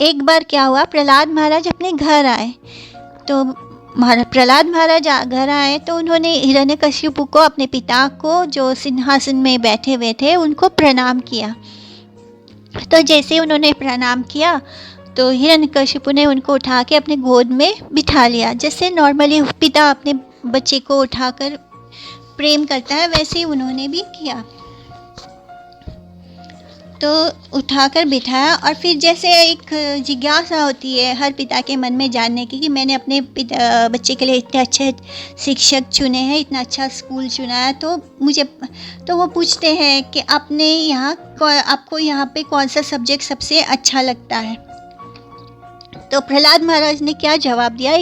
एक बार क्या हुआ, प्रहलाद महाराज अपने घर आए। तो प्रहलाद महाराज घर आए तो उन्होंने हिरण्यकशिपु को, अपने पिता को जो सिंहासन में बैठे हुए थे, उनको प्रणाम किया। तो जैसे उन्होंने प्रणाम किया तो हिरण्यकशिपु ने उनको उठा के अपने गोद में बिठा लिया। जैसे नॉर्मली पिता अपने बच्चे को उठाकर प्रेम करता है, वैसे ही उन्होंने भी किया। तो उठाकर बिठाया और फिर जैसे एक जिज्ञासा होती है हर पिता के मन में जानने की कि मैंने अपने बच्चे के लिए इतने अच्छे शिक्षक चुने हैं, इतना अच्छा स्कूल चुना है, तो वो पूछते हैं कि आपको यहाँ पे कौन सा सब्जेक्ट सबसे अच्छा लगता है। तो प्रहलाद महाराज ने क्या जवाब दिया,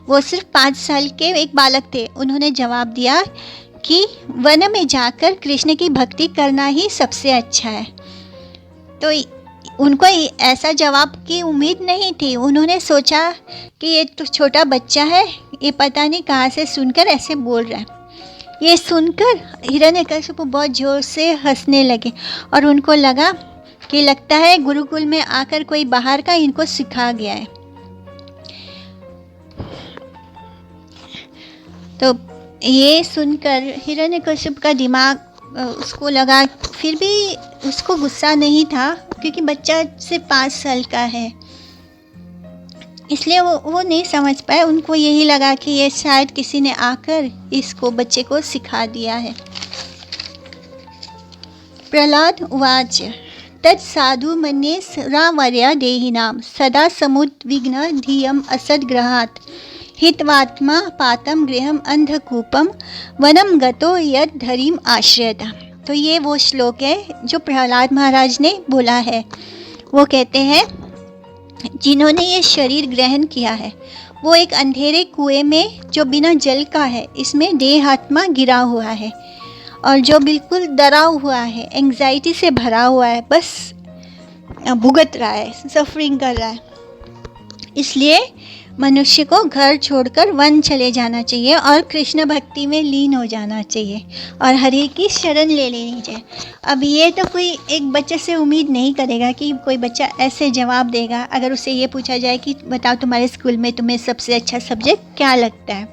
वो सिर्फ 5 साल के एक बालक थे, उन्होंने जवाब दिया कि वन में जाकर कृष्ण की भक्ति करना ही सबसे अच्छा है। तो उनको ऐसा जवाब की उम्मीद नहीं थी। उन्होंने सोचा कि ये तो छोटा बच्चा है, ये पता नहीं कहाँ से सुनकर ऐसे बोल रहा है। ये सुनकर हिरण्यकशिपु बहुत ज़ोर से हंसने लगे और उनको लगा कि लगता है गुरुकुल में आकर कोई बाहर का इनको सिखा गया है। तो ये सुनकर हिरण्यकशिपु का दिमाग, उसको लगा, फिर भी उसको गुस्सा नहीं था क्योंकि बच्चा सिर्फ 5 साल का है, इसलिए वो नहीं समझ पाए। उनको यही लगा कि ये शायद किसी ने आकर इसको बच्चे को सिखा दिया है। प्रहलाद उवाच तत्साधु मन्ये रावर्या देहिनां सदा समुद्विग्न धियम असद्ग्रहात् हित्वात्मा पातम गृहम अंधकूपम वनम गतो यद धरीम आश्रयता। तो ये वो श्लोक है जो प्रहलाद महाराज ने बोला है। वो कहते हैं जिन्होंने ये शरीर ग्रहण किया है वो एक अंधेरे कुएं में जो बिना जल का है, इसमें देहात्मा गिरा हुआ है और जो बिल्कुल डरा हुआ है, एंग्जाइटी से भरा हुआ है, बस भुगत रहा है, सफरिंग कर रहा है। इसलिए मनुष्य को घर छोड़कर वन चले जाना चाहिए और कृष्ण भक्ति में लीन हो जाना चाहिए और हरि की शरण ले लेनी चाहिए। अब ये तो कोई एक बच्चे से उम्मीद नहीं करेगा कि कोई बच्चा ऐसे जवाब देगा अगर उसे ये पूछा जाए कि बताओ तुम्हारे स्कूल में तुम्हें सबसे अच्छा सब्जेक्ट क्या लगता है।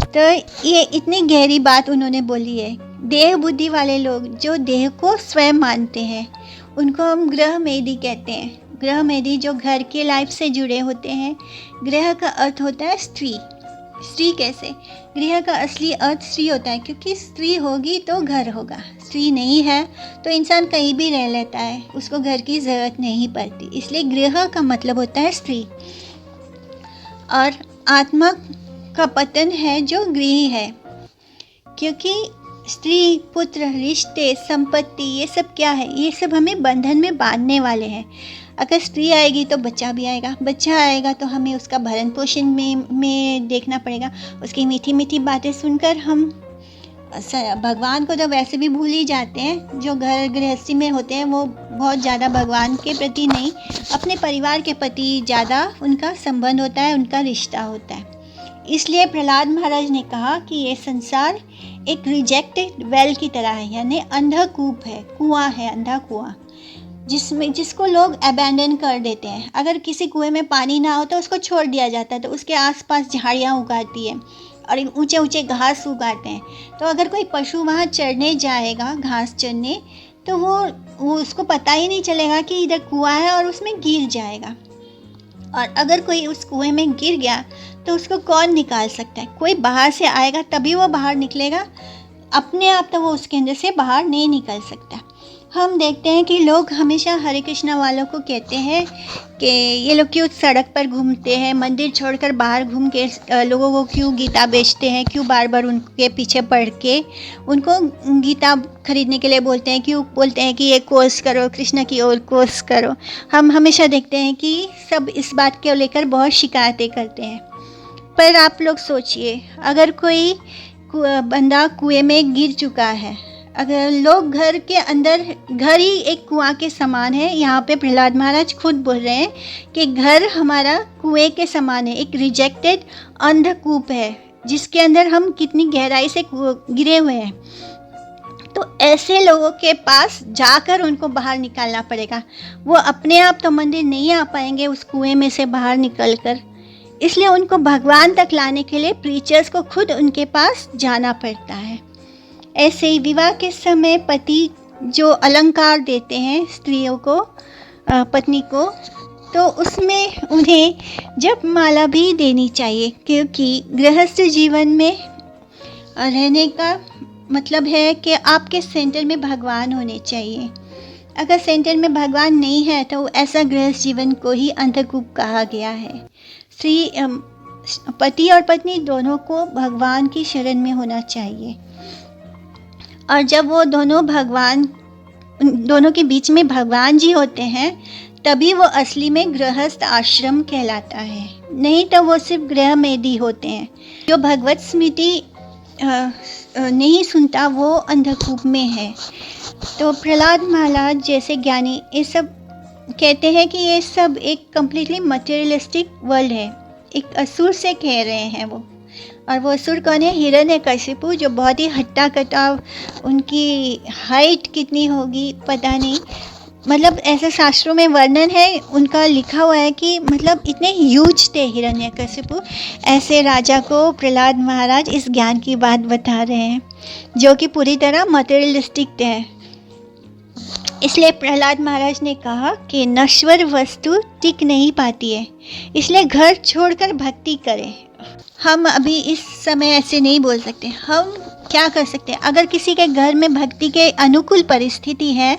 तो ये इतनी गहरी बात उन्होंने बोली है। देह बुद्धि वाले लोग जो देह को स्वयं मानते हैं उनको हम गृह मेधी कहते हैं। गृह मेधी जो घर के लाइफ से जुड़े होते हैं। गृह का अर्थ होता है स्त्री। स्त्री कैसे? गृह का असली अर्थ स्त्री होता है क्योंकि स्त्री होगी तो घर होगा, स्त्री नहीं है तो इंसान कहीं भी रह लेता है, उसको घर की ज़रूरत नहीं पड़ती। इसलिए गृह का मतलब होता है स्त्री। और आत्मा का पतन है जो गृह है, क्योंकि स्त्री, पुत्र, रिश्ते, संपत्ति, ये सब क्या है? ये सब हमें बंधन में बांधने वाले हैं। अगर स्त्री आएगी तो बच्चा भी आएगा, बच्चा आएगा तो हमें उसका भरण पोषण में देखना पड़ेगा। उसकी मीठी मीठी बातें सुनकर हम भगवान को तो वैसे भी भूल ही जाते हैं। जो घर गृहस्थी में होते हैं वो बहुत ज़्यादा भगवान के प्रति नहीं, अपने परिवार के प्रति ज़्यादा उनका संबंध होता है, उनका रिश्ता होता है। इसलिए प्रहलाद महाराज ने कहा कि ये संसार एक रिजेक्टेड वेल की तरह है, यानी अंधा कूप है, कुआं है, अंधा कुआं, जिसको लोग अबैंडन कर देते हैं। अगर किसी कुएं में पानी ना हो तो उसको छोड़ दिया जाता है, तो उसके आसपास झाड़ियाँ उगाती है और ऊंचे ऊंचे घास उगाते हैं। तो अगर कोई पशु वहाँ चरने जाएगा, घास चरने, तो वो उसको पता ही नहीं चलेगा कि इधर कुआं है और उसमें गिर जाएगा। और अगर कोई उस कुएं में गिर गया तो उसको कौन निकाल सकता है? कोई बाहर से आएगा तभी वो बाहर निकलेगा, अपने आप तो वो उसके अंदर से बाहर नहीं निकल सकता। हम देखते हैं कि लोग हमेशा हरे कृष्णा वालों को कहते हैं कि ये लोग क्यों सड़क पर घूमते हैं, मंदिर छोड़कर बाहर घूम के लोगों को क्यों गीता बेचते हैं, क्यों बार बार उनके पीछे पड़ के उनको गीता खरीदने के लिए बोलते हैं, क्यों बोलते हैं कि ये कोर्स करो, कृष्ण की ओर कोर्स करो। हम हमेशा देखते हैं कि सब इस बात को लेकर बहुत शिकायतें करते हैं। पर आप लोग सोचिए, अगर कोई बंदा कुएं में गिर चुका है, अगर लोग घर के अंदर, घर ही एक कुआं के समान है। यहाँ पे प्रहलाद महाराज खुद बोल रहे हैं कि घर हमारा कुएं के समान है, एक रिजेक्टेड अंधकूप है जिसके अंदर हम कितनी गहराई से गिरे हुए हैं। तो ऐसे लोगों के पास जाकर उनको बाहर निकालना पड़ेगा। वो अपने आप तो मंदिर नहीं आ पाएंगे उस कुएं में से बाहर निकलकर, इसलिए उनको भगवान तक लाने के लिए प्रीचर्स को खुद उनके पास जाना पड़ता है। ऐसे ही विवाह के समय पति जो अलंकार देते हैं स्त्रियों को, पत्नी को, तो उसमें उन्हें जपमाला भी देनी चाहिए, क्योंकि गृहस्थ जीवन में रहने का मतलब है कि आपके सेंटर में भगवान होने चाहिए। अगर सेंटर में भगवान नहीं है तो ऐसा गृहस्थ जीवन को ही अंधकूप कहा गया है। पति और पत्नी दोनों को भगवान की शरण में होना चाहिए, और जब वो दोनों के बीच में भगवान जी होते हैं तभी वो असली में गृहस्थ आश्रम कहलाता है, नहीं तो वो सिर्फ गृह मेदी होते हैं। जो भगवत स्मृति नहीं सुनता वो अंधकूप में है। तो प्रहलाद महाराज जैसे ज्ञानी ये सब कहते हैं कि ये सब एक कम्प्लीटली मटेरियलिस्टिक वर्ल्ड है, एक असुर से कह रहे हैं वो। और वो असुर कौन है? हिरण्यकशिपु, जो बहुत ही हट्टा कट्टा, उनकी हाइट कितनी होगी पता नहीं, मतलब ऐसे शास्त्रों में वर्णन है उनका, लिखा हुआ है कि मतलब इतने ह्यूज थे हिरण्यकशिपु। ऐसे राजा को प्रहलाद महाराज इस ज्ञान की बात बता रहे हैं जो कि पूरी तरह मटेरियलिस्टिक है। इसलिए प्रहलाद महाराज ने कहा कि नश्वर वस्तु टिक नहीं पाती है, इसलिए घर छोड़कर भक्ति करें। हम अभी इस समय ऐसे नहीं बोल सकते। हम क्या कर सकते हैं? अगर किसी के घर में भक्ति के अनुकूल परिस्थिति है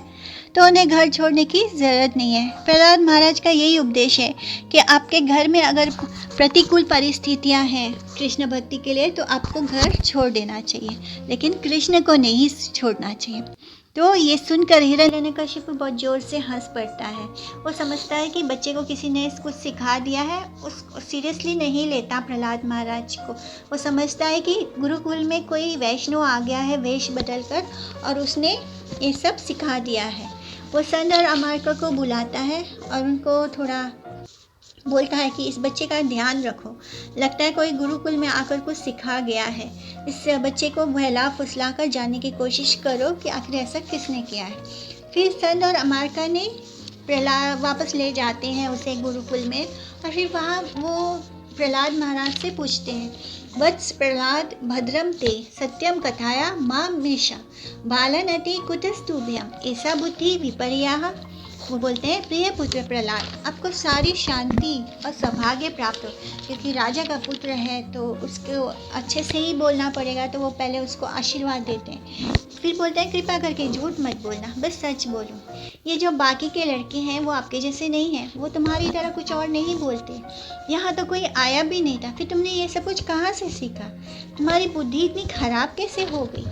तो उन्हें घर छोड़ने की ज़रूरत नहीं है। प्रहलाद महाराज का यही उपदेश है कि आपके घर में अगर प्रतिकूल परिस्थितियां हैं कृष्ण भक्ति के लिए तो आपको घर छोड़ देना चाहिए, लेकिन कृष्ण को नहीं छोड़ना चाहिए। तो ये सुनकर हिरण्यकशिपु बहुत ज़ोर से हंस पड़ता है। वो समझता है कि बच्चे को किसी ने कुछ सिखा दिया है, उसको सीरियसली नहीं लेता प्रहलाद महाराज को। वो समझता है कि गुरुकुल में कोई वैष्णव आ गया है वेश बदलकर और उसने ये सब सिखा दिया है। वो संत और अमार्क को बुलाता है और उनको थोड़ा बोलता है कि इस बच्चे का ध्यान रखो, लगता है कोई गुरुकुल में आकर कुछ सिखा गया है, इस बच्चे को बहला फुसला कर जानने की कोशिश करो कि आखिर ऐसा किसने किया है। फिर संत और अमार्का ने प्रहलाद वापस ले जाते हैं उसे गुरुकुल में, और फिर वहाँ वो प्रहलाद महाराज से पूछते हैं, वत्स प्रहलाद भद्रम ते सत्यम कथाया मां मिशा बालनति कुतस्तुभ्यम ऐसा बुद्धि विपर्याः। वो बोलते हैं, प्रिय पुत्र प्रहलाद, आपको सारी शांति और सौभाग्य प्राप्त हो, क्योंकि राजा का पुत्र है तो उसको अच्छे से ही बोलना पड़ेगा, तो वो पहले उसको आशीर्वाद देते हैं। फिर बोलते हैं, कृपा करके झूठ मत बोलना, बस सच बोलो। ये जो बाकी के लड़के हैं वो आपके जैसे नहीं हैं, वो तुम्हारी तरह कुछ और नहीं बोलते। यहाँ तो कोई आया भी नहीं था, फिर तुमने ये सब कुछ कहाँ से सीखा? तुम्हारी बुद्धि इतनी खराब कैसे हो गई?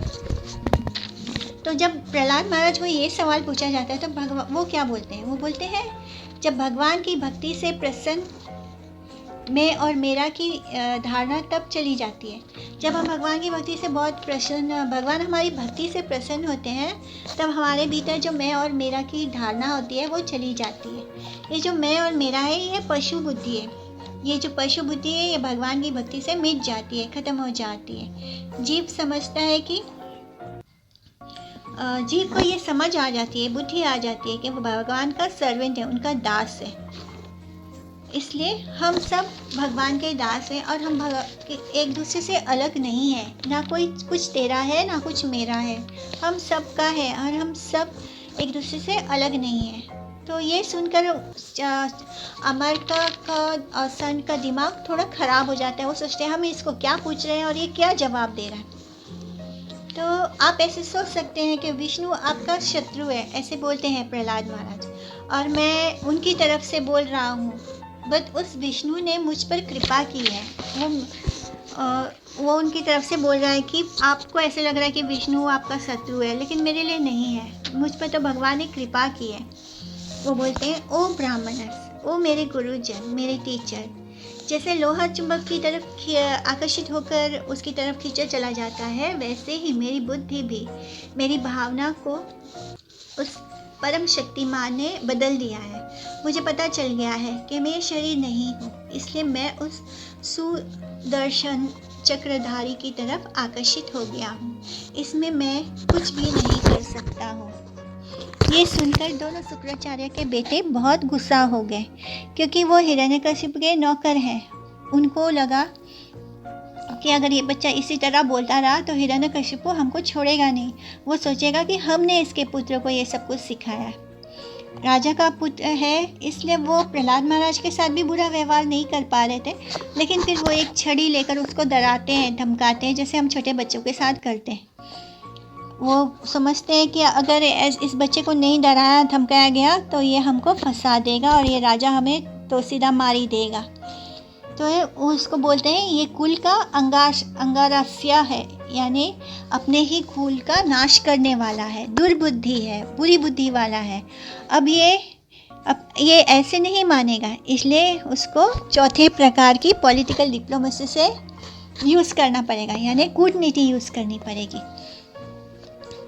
तो जब प्रहलाद महाराज को ये सवाल पूछा जाता है तो वो क्या बोलते हैं? वो बोलते हैं, जब भगवान की भक्ति से प्रसन्न मैं और मेरा की धारणा तब चली जाती है। जब हम भगवान की भक्ति से बहुत प्रसन्न, भगवान हमारी भक्ति से प्रसन्न होते हैं, तब हमारे भीतर जो मैं और मेरा की धारणा होती है वो चली जाती है। ये जो मैं और मेरा है ये पशु बुद्धि है। ये जो पशु बुद्धि है ये भगवान की भक्ति से मिट जाती है, ख़त्म हो जाती है। जीव समझता है कि जीव को ये समझ आ जाती है, बुद्धि आ जाती है कि वो भगवान का सर्वेंट है, उनका दास है। इसलिए हम सब भगवान के दास हैं और हम एक दूसरे से अलग नहीं है। ना कोई कुछ तेरा है ना कुछ मेरा है, हम सब का है और हम सब एक दूसरे से अलग नहीं है। तो ये सुनकर अमरका का और सन का दिमाग थोड़ा ख़राब हो जाता है। वो सोचते हैं हम इसको क्या पूछ रहे हैं और ये क्या जवाब दे रहा है। तो आप ऐसे सोच सकते हैं कि विष्णु आपका शत्रु है, ऐसे बोलते हैं प्रहलाद महाराज, और मैं उनकी तरफ से बोल रहा हूँ, बट उस विष्णु ने मुझ पर कृपा की है। वो उनकी तरफ से बोल रहा है कि आपको ऐसे लग रहा है कि विष्णु आपका शत्रु है, लेकिन मेरे लिए नहीं है, मुझ पर तो भगवान ने कृपा की है। वो बोलते हैं, ओ ब्राह्मणस, ओ मेरे गुरुजन, मेरे टीचर, जैसे लोहा चुंबक की तरफ आकर्षित होकर उसकी तरफ खींचा चला जाता है, वैसे ही मेरी बुद्धि भी मेरी भावना को उस परम शक्तिमान ने बदल दिया है। मुझे पता चल गया है कि मैं शरीर नहीं हूँ, इसलिए मैं उस सुदर्शन चक्रधारी की तरफ आकर्षित हो गया हूँ। इसमें मैं कुछ भी नहीं कर सकता हूँ। ये सुनकर दोनों शुक्राचार्य के बेटे बहुत गुस्सा हो गए, क्योंकि वो हिरण्यकशिपु के नौकर हैं। उनको लगा कि अगर ये बच्चा इसी तरह बोलता रहा तो हिरण्यकशिपु हमको छोड़ेगा नहीं। वो सोचेगा कि हमने इसके पुत्र को ये सब कुछ सिखाया। राजा का पुत्र है, इसलिए वो प्रहलाद महाराज के साथ भी बुरा व्यवहार नहीं कर पा रहे थे, लेकिन फिर वो एक छड़ी लेकर उसको डराते हैं, धमकाते हैं, जैसे हम छोटे बच्चों के साथ करते हैं। वो समझते हैं कि अगर इस बच्चे को नहीं डराया धमकाया गया तो ये हमको फंसा देगा और ये राजा हमें तो सीधा मार ही देगा। तो उसको बोलते हैं ये कुल का अंगारस्य है, यानी अपने ही कुल का नाश करने वाला है, दुर्बुद्धि है, बुरी बुद्धि वाला है। अब ये ऐसे नहीं मानेगा, इसलिए उसको चौथे प्रकार की पॉलिटिकल डिप्लोमेसी से यूज़ करना पड़ेगा, यानी कूटनीति यूज़ करनी पड़ेगी।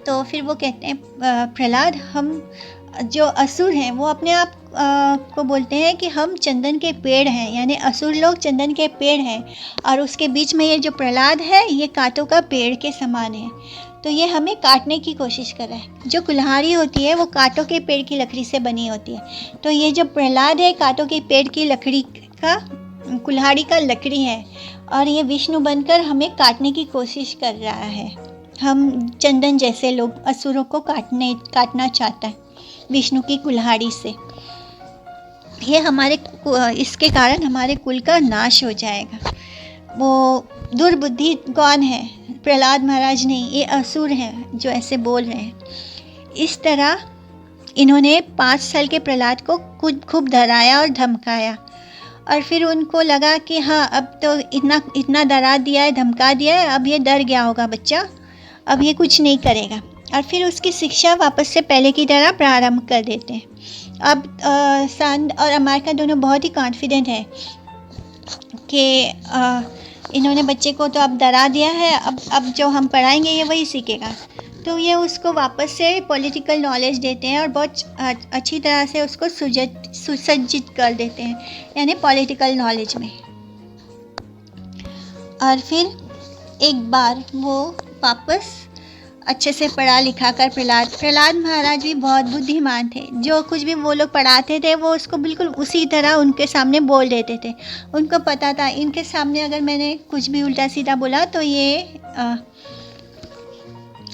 तो फिर वो कहते हैं प्रहलाद, हम जो असुर हैं वो अपने आप को बोलते हैं कि हम चंदन के पेड़ हैं, यानी असुर लोग चंदन के पेड़ हैं, और उसके बीच में ये जो प्रहलाद है ये कांटों का पेड़ के समान है। तो ये हमें काटने की कोशिश कर रहा है। जो कुल्हाड़ी होती है वो कांटों के पेड़ की लकड़ी से बनी होती है, तो ये जो प्रहलाद है कांटों के पेड़ की लकड़ी का, कुल्हाड़ी का लकड़ी है, और ये विष्णु बनकर हमें काटने की कोशिश कर रहा है। हम चंदन जैसे लोग असुरों को काटना चाहता है विष्णु की कुल्हाड़ी से। ये इसके कारण हमारे कुल का नाश हो जाएगा। वो दुर्बुद्धि कौन है? प्रहलाद महाराज नहीं, ये असुर हैं जो ऐसे बोल रहे हैं। इस तरह इन्होंने 5 साल के प्रहलाद को खूब डराया और धमकाया, और फिर उनको लगा कि हाँ अब तो इतना डरा दिया है, धमका दिया है, अब ये डर गया होगा बच्चा, अब ये कुछ नहीं करेगा। और फिर उसकी शिक्षा वापस से पहले की तरह प्रारंभ कर देते हैं। अब सांड और अमारिका दोनों बहुत ही कॉन्फिडेंट है कि इन्होंने बच्चे को तो अब डरा दिया है, अब जो हम पढ़ाएंगे ये वही सीखेगा। तो ये उसको वापस से पॉलिटिकल नॉलेज देते हैं और बहुत अच्छी तरह से उसको सुसज्जित कर देते हैं, यानी पॉलिटिकल नॉलेज में। और फिर एक बार वो वापस अच्छे से पढ़ा लिखा कर प्रहलाद महाराज भी बहुत बुद्धिमान थे। जो कुछ भी वो लोग पढ़ाते थे वो उसको बिल्कुल उसी तरह उनके सामने बोल देते थे। उनको पता था इनके सामने अगर मैंने कुछ भी उल्टा सीधा बोला तो ये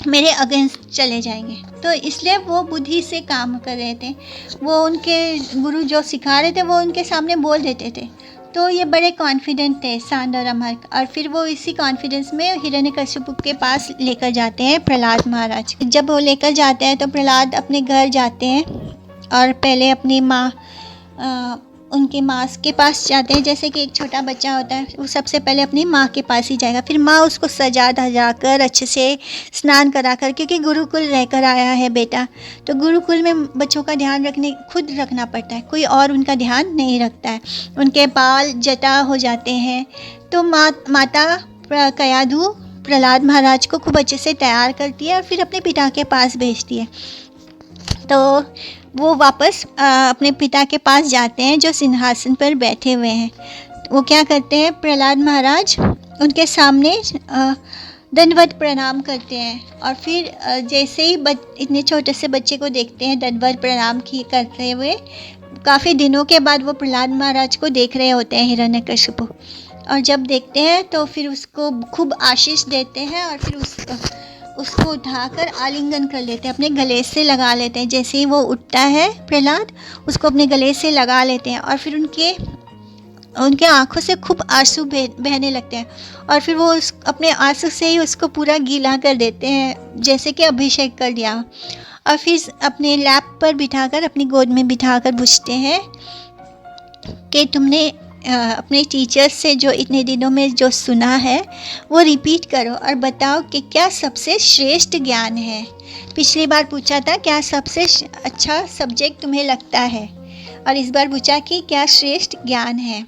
मेरे अगेंस्ट चले जाएंगे। तो इसलिए वो बुद्धि से काम कर रहे थे। वो उनके गुरु जो सिखा रहे थे वो उनके सामने बोल देते थे। तो ये बड़े कॉन्फिडेंट थे सांड और अमारिका। और फिर वो इसी कॉन्फिडेंस में हिरण्यकशिपु के पास लेकर जाते हैं प्रहलाद महाराज। जब वो लेकर जाते हैं तो प्रहलाद अपने घर जाते हैं और पहले अपनी उनकी माँ के पास जाते हैं। जैसे कि एक छोटा बच्चा होता है वो सबसे पहले अपनी माँ के पास ही जाएगा, फिर माँ उसको सजा धजा कर अच्छे से स्नान करा कर, क्योंकि गुरुकुल रहकर आया है बेटा, तो गुरुकुल में बच्चों का ध्यान खुद रखना पड़ता है, कोई और उनका ध्यान नहीं रखता है। उनके बाल जटा हो जाते हैं। तो माता कयाधु प्रहलाद महाराज को खूब अच्छे से तैयार करती है और फिर अपने पिता के पास भेजती है। तो वो वापस अपने पिता के पास जाते हैं जो सिंहासन पर बैठे हुए हैं। वो क्या करते हैं, प्रहलाद महाराज उनके सामने दंडवत प्रणाम करते हैं। और फिर जैसे ही इतने छोटे से बच्चे को देखते हैं दंडवत प्रणाम करते हुए, काफ़ी दिनों के बाद वो प्रहलाद महाराज को देख रहे होते हैं हिरण्यकशिपु। और जब देखते हैं तो फिर उसको खूब आशीष देते हैं और फिर उसको उठाकर आलिंगन कर लेते हैं, अपने गले से लगा लेते हैं। जैसे ही वो उठता है प्रहलाद उसको अपने गले से लगा लेते हैं और फिर उनके आँखों से खूब आंसू बहने लगते हैं। और फिर वो अपने आंसू से ही उसको पूरा गीला कर देते हैं, जैसे कि अभिषेक कर दिया। और फिर अपने लैप पर बिठाकर, अपनी गोद में बिठाकर पूछते हैं कि तुमने अपने टीचर्स से जो इतने दिनों में जो सुना है वो रिपीट करो और बताओ कि क्या सबसे श्रेष्ठ ज्ञान है। पिछली बार पूछा था क्या सबसे अच्छा सब्जेक्ट तुम्हें लगता है, और इस बार पूछा कि क्या श्रेष्ठ ज्ञान है।